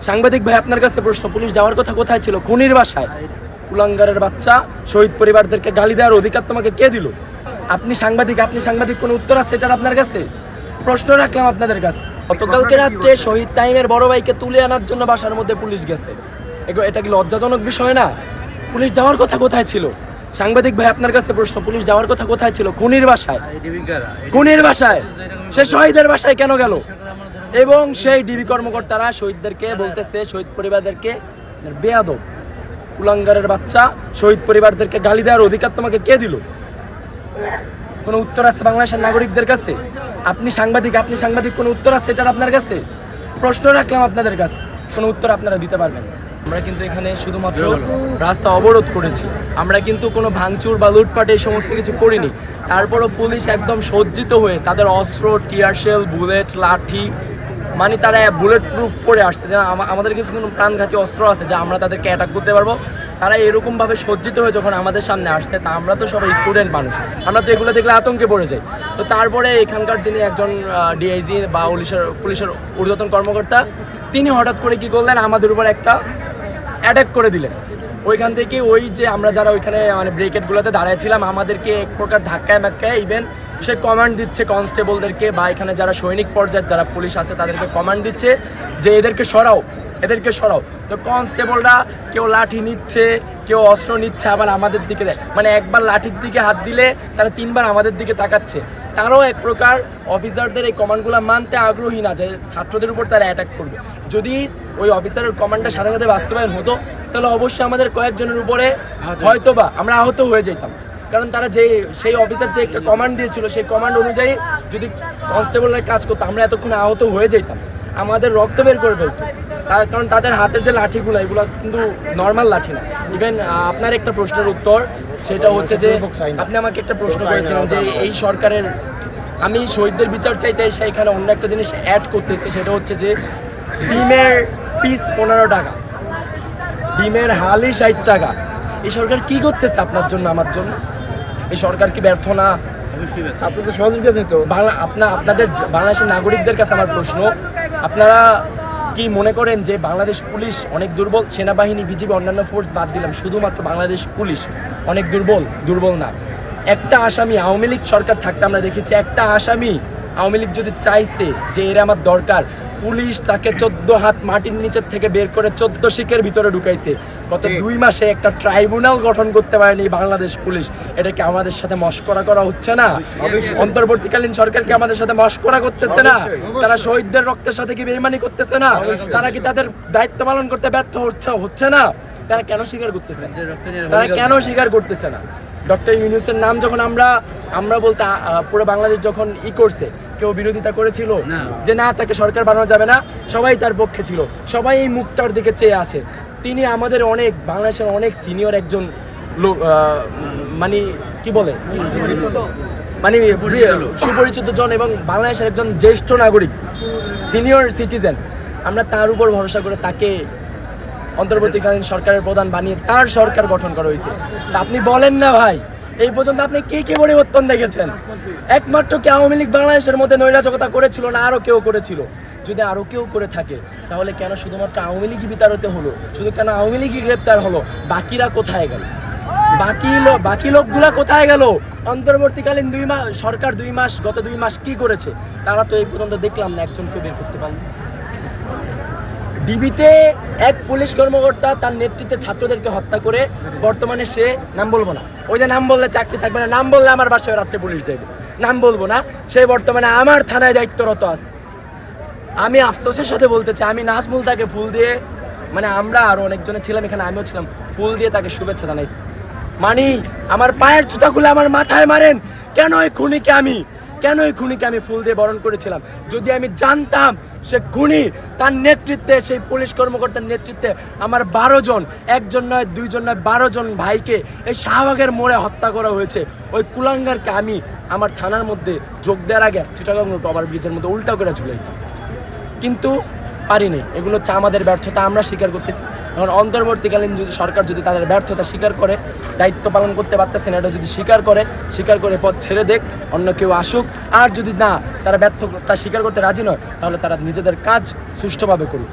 সাংবাদিক ভাই, আপনার কাছে প্রশ্ন, পুলিশ যাওয়ার কথা কোথায় ছিল? খুনির বাসায়। কুলাঙ্গারের বাচ্চা, শহীদ পরিবারদেরকে গালি দেওয়ার অধিকার তোমাকে কে দিল? আপনি সাংবাদিক, কোনো উত্তর আছে এটার আপনার কাছে? প্রশ্ন রাখলাম আপনাদের কাছে। গতকালকে রাত্রে শহীদ তাইমের বড় ভাইকে তুলে আনার জন্য বাসার মধ্যে পুলিশ গেছে। এটা কি লজ্জাজনক বিষয় না? পুলিশ যাওয়ার কথা কোথায় ছিল? সাংবাদিক ভাই, আপনার কাছে প্রশ্ন, পুলিশ যাওয়ার কথা কোথায় ছিল? খুনির বাসায়। খুনির বাসায়, সে শহীদের বাসায় কেন গেল? এবং সেই ডিবি কর্মকর্তারা শহীদদেরকে বলতেছে, শহীদ পরিবারদেরকে বেয়াদব, কুলাঙ্গারের বাচ্চা, শহীদ পরিবারদেরকে গালি দেওয়ার অধিকার তোমাকে কে দিল? কোনো উত্তর আছে বাংলাদেশের নাগরিকদের কাছে? আপনি সাংবাদিক, কোনো উত্তর আছে এটার আপনার কাছে? প্রশ্ন রাখলাম আপনাদের কাছে, কোনো উত্তর আপনারা দিতে পারবেন না। আমরা কিন্তু এখানে শুধুমাত্র রাস্তা অবরোধ করেছি, আমরা কিন্তু কোনো ভাঙচুর বা লুটপাট এই সমস্ত কিছু করিনি। তারপরও পুলিশ একদম সজ্জিত হয়ে তাদের অস্ত্র, টিয়ারশেল, বুলেট, লাঠি, মানে তারা বুলেট প্রুফ পরে আসছে, যে আমাদের কিছু কোনো প্রাণঘাতী অস্ত্র আছে যা আমরা তাদেরকে অ্যাটাক করতে পারবো। তারা এরকমভাবে সজ্জিত হয়ে যখন আমাদের সামনে আসছে, তা আমরা তো সবাই স্টুডেন্ট মানুষ, আমরা তো এগুলো দেখলে আতঙ্কে পড়ে যাই। তো তারপরে এখানকার যিনি একজন ডিআইজি বা পুলিশের ঊর্ধ্বতন কর্মকর্তা, তিনি হঠাৎ করে কি করলেন, আমাদের উপর একটা অ্যাটাক করে দিলেন। ওইখান থেকে ওই যে আমরা যারা ওইখানে মানে ব্রেকেটগুলোতে দাঁড়াইছিলাম, আমাদেরকে এক প্রকার ধাক্কায় ইভেন সে কমান্ড দিচ্ছে কনস্টেবলদেরকে বা এখানে যারা সৈনিক পর্যায়ের যারা পুলিশ আছে তাদেরকে কমান্ড দিচ্ছে যে এদেরকে সরাও। তো কনস্টেবলরা কেউ লাঠি নিচ্ছে, কেউ অস্ত্র নিচ্ছে, আবার আমাদের দিকে দেয়, মানে একবার লাঠির দিকে হাত দিলে তারা তিনবার আমাদের দিকে তাকাচ্ছে। তারাও এক প্রকার অফিসারদের এই কমান্ডগুলো মানতে আগ্রহী না, যে ছাত্রদের উপর তারা অ্যাটাক করবে। যদি ওই অফিসারের কমান্ডটা সাথে সাথে বাস্তবায়ন হতো, তাহলে অবশ্যই আমাদের কয়েকজনের উপরে হয়তোবা আমরা আহত হয়ে যেতাম। কারণ তারা সেই অফিসার যে একটা কমান্ড দিয়েছিল, সেই কমান্ড অনুযায়ী যদি কনস্টেবলরা কাজ করতো, আমরা এতক্ষণ আহত হয়ে যেতাম, আমাদের রক্ত বের করে ফেলতো। কারণ তাদের হাতের যে লাঠিগুলো, এগুলো কিন্তু নর্মাল লাঠি না। ইভেন আপনার একটা প্রশ্নের উত্তর, সেটা হচ্ছে যে আপনি আমাকে একটা প্রশ্ন করেছিলেন যে এই সরকারের, আমি শহীদদের বিচার চাইতে এসে এখানে অন্য একটা জিনিস অ্যাড করতেছি, সেটা হচ্ছে যে ডিমের পিস 15 টাকা, ডিমের হালি 60 টাকা। এই সরকার কি করতেছে আপনার জন্য, আমার জন্য? এই সরকার কি ব্যর্থ না? আপনাদের সহযোগিতা দিত আপনাদের বাংলাদেশের নাগরিকদের কাছে আমার প্রশ্ন, আপনারা কি মনে করেন যে বাংলাদেশ পুলিশ অনেক দুর্বল? সেনাবাহিনী, বিজিবি, অন্যান্য ফোর্স বাদ দিলাম, শুধুমাত্র বাংলাদেশ পুলিশ অনেক দুর্বল না? একটা আসামি আওয়ামী লীগ সরকার থাকতে আমরা দেখেছি, একটা আসামি আওয়ামী লীগ যদি চাইছে যে এরা আমার দরকার, পুলিশ তাকে 14 হাত মাটির নিচের থেকে বের করে 14 শিকের ভিতরে ঢুকাইছে। গত 2 মাসে একটা ট্রাইব্যুনাল গঠন করতে পারেনি বাংলাদেশ পুলিশ। এটাকে আমাদের সাথে মশকরা করা হচ্ছে না? অন্তর্বর্তীকালীন সরকারকে আমাদের সাথে মশকরা করতেছে না? তারা শহীদদের রক্তের সাথে কি বেইমানি করতেছে না? তারা কি তাদের দায়িত্ব পালন করতে ব্যর্থ হচ্ছে না? তারা কেন স্বীকার করতেছে না? ডক্টর ইউনূসের নাম যখন আমরা বলতে পুরো বাংলাদেশ যখন করছে, কেউ বিরোধিতা করেছিল যে না, তাকে সরকার বানানো যাবে না? সবাই তার পক্ষে ছিল, সবাই এই মুখটার দিকে চেয়ে আসে। তিনি আমাদের বাংলাদেশের অনেক সিনিয়র একজন লোক, মানে কি বলে, মানে সুপরিচিত জন এবং বাংলাদেশের একজন জ্যেষ্ঠ নাগরিক, সিনিয়র সিটিজেন। আমরা তার উপর ভরসা করে তাকে অন্তর্বর্তীকালীন সরকারের প্রধান বানিয়ে তার সরকার গঠন করা হয়েছে। তা আপনি বলেন না ভাই, এই পর্যন্ত আপনি কি পরিবর্তন দেখেছেন? একমাত্র কি আওয়ামী লীগ বাংলাদেশের মধ্যে নৈরাজকতা করেছিল, না আরও কেউ করেছিল? যদি আরও কেউ করে থাকে, তাহলে কেন শুধুমাত্র আওয়ামী লীগই বিতাড়িত হলো? কেন আওয়ামী লীগই গ্রেপ্তার হলো? বাকিরা কোথায় গেল? বাকি লোকগুলা কোথায় গেল? অন্তর্বর্তীকালীন গত 2 মাস কি করেছে? তারা তো এই পর্যন্ত দেখলাম না একজনকে বের করতে পারল। ডিবিতে এক পুলিশ কর্মকর্তা তার নেতৃত্বে ছাত্রদেরকে হত্যা করে, বর্তমানে সে, নাম বলবো না, ওই যে নাম বললে চাকরি থাকবে না, নাম বললে আমার বাসায় রাত্রে পুলিশ যাবে, নাম বলবো না, সে বর্তমানে আমার থানায় দায়িত্বরত আছে। আমি আফসোসের সাথে বলতে চাই, আমি নাজমুল তাকে ফুল দিয়ে, মানে আমরা আরো অনেকজনে ছিলাম এখানে, আমিও ছিলাম, ফুল দিয়ে তাকে শুভেচ্ছা জানাইছি। মানে আমার পায়ের জুতা খুলে আমার মাথায় মারেন, কেন এই খুনিকে আমি ফুল দিয়ে বরণ করেছিলাম? যদি আমি জানতাম সে খুনি, তার নেতৃত্বে, সেই পুলিশ কর্মকর্তার নেতৃত্বে আমার 12 জন, 1 জন নয় 2 জন নয় 12 জন ভাইকে এই শাহবাগের মোড়ে হত্যা করা হয়েছে। ওই কুলাঙ্গারকে আমি আমার থানার মধ্যে যোগ দেওয়ার আগে চিটাগাং ওভার ব্রিজের মধ্যে উল্টা করে ঝুলে দিতাম, কিন্তু পারিনি। এগুলো হচ্ছে আমাদের ব্যর্থতা, আমরা স্বীকার করতেছি। এখন অন্তর্বর্তীকালীন সরকার যদি তাদের ব্যর্থতা স্বীকার করে, দায়িত্ব পালন করতে পারতেছে না, এটা যদি স্বীকার করে পথ ছেড়ে দেখ, অন্য কেউ আসুক। আর যদি না, তারা ব্যর্থতা স্বীকার করতে রাজি নয়, তাহলে তারা নিজেদের কাজ সুষ্ঠুভাবে করুক।